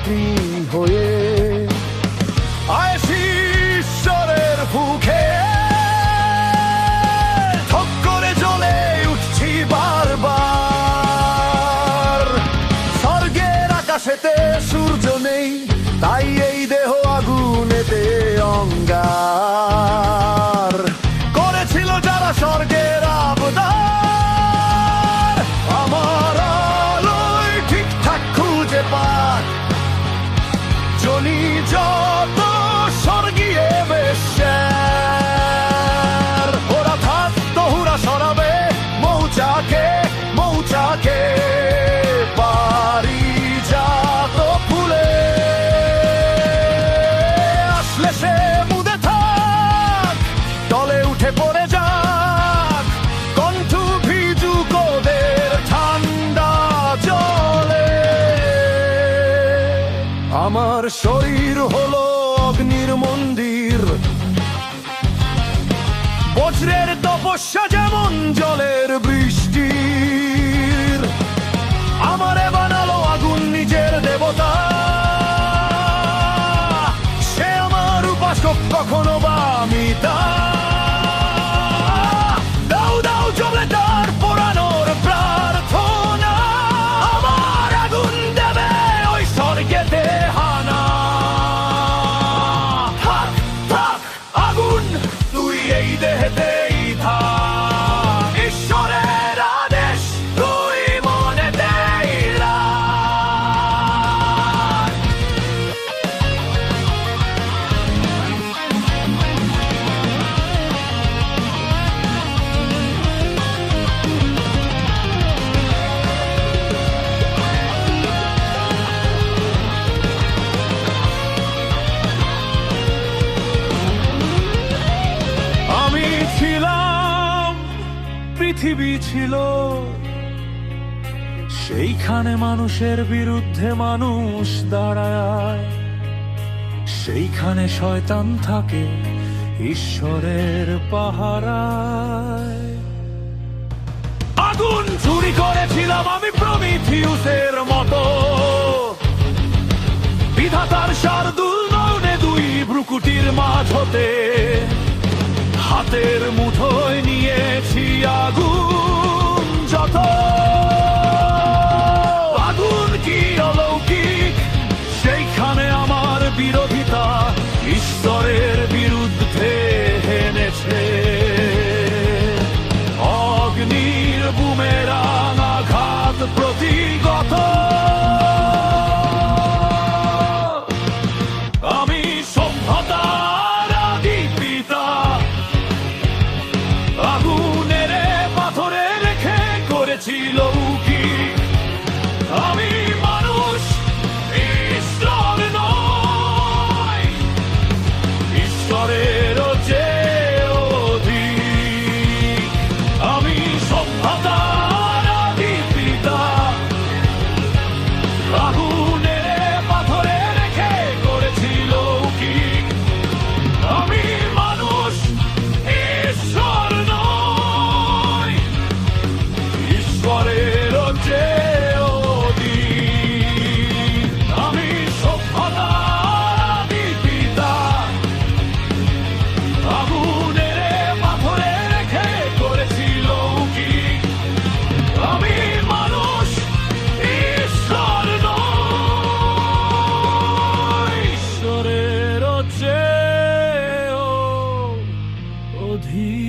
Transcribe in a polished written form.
অগ্নি হয়ে আয়েছি ঈশ্বরের বুকে, ঠক করে জ্বলে উঠছি বারবার। স্বর্গের আকাশেতে সূর্য নেই, তাই এই দেহ আগুনেতে অঙ্গার। করেছিল যারা স্বর্গের আবদার, আমার আলোয় ঠিকঠাক খুঁজে পাক। জনি যত স্বর্গীয় বেশ্যার, ওরা থাকত হুরা সরাবে মৌচাকে মৌচাকে। পারিজাত ফুলে আসলে সে মুদে থাক, তলে উঠে পড়ে যাক। কণ্ঠ ভিজুক ওদের ঠান্ডা জলে। আমার শরীর হলো অগ্নির মন্দির, বজ্রের তপস্যা যেমন জলের বৃষ্টির। আমারে বানালো আগুন নিজের দেবতা, সে আমার উপাসক কখনো বা আমি তা। দাও দাও জলে তার পোড়ানোর প্রার্থনা, আমার আগুন দেবে ওই স্বর্গেতে হানা। থাক থাক আগুন তুই এই দেহেতেই থাক, ঈশ্বরের আদেশ তুই মনেতেই রাখ। আমি ছিলাম, পৃথিবী ছিল, সেইখানে মানুষের বিরুদ্ধে মানুষ দাঁড়ায়। সেইখানে শয়তান থাকে ঈশ্বরের পাহারায়। আগুন চুরি করেছিলাম আমি প্রমিথিউসের মতো, বিধাতার শার্দুল নয়নে দুই ভ্রুকুটির মাঝ হতে। হাতের মুঠোয় নিয়েছি আগুন যত। আগুন কি অলৌকিক, সেইখানে আমার বিরোধিতা ঈশ্বরের বিরুদ্ধে হেনেছে। অগ্নির বুমেরাং আঘাত প্রতিগত। আমি সভ্যতার আদি পিতা, আগুনের পাথরে রেখে করেছি লৌকিক। আমি মানুষ, ঈশ্বর নয়, ঈশ্বরের যে অধিক। আমি সভ্যতার আদি পিতা, আগুনের পাথরে রেখে করেছি লৌকিক। আমি মানুষ, ঈশ্বর নয়, ঈশ্বরের যে অধিক। আমি সভ্যতার আদি পিতা, আগুনের পাথরে রেখে করেছি লৌকিক। আমি মানুষ, ঈশ্বর নয়, ঈশ্বরের যে অধিক।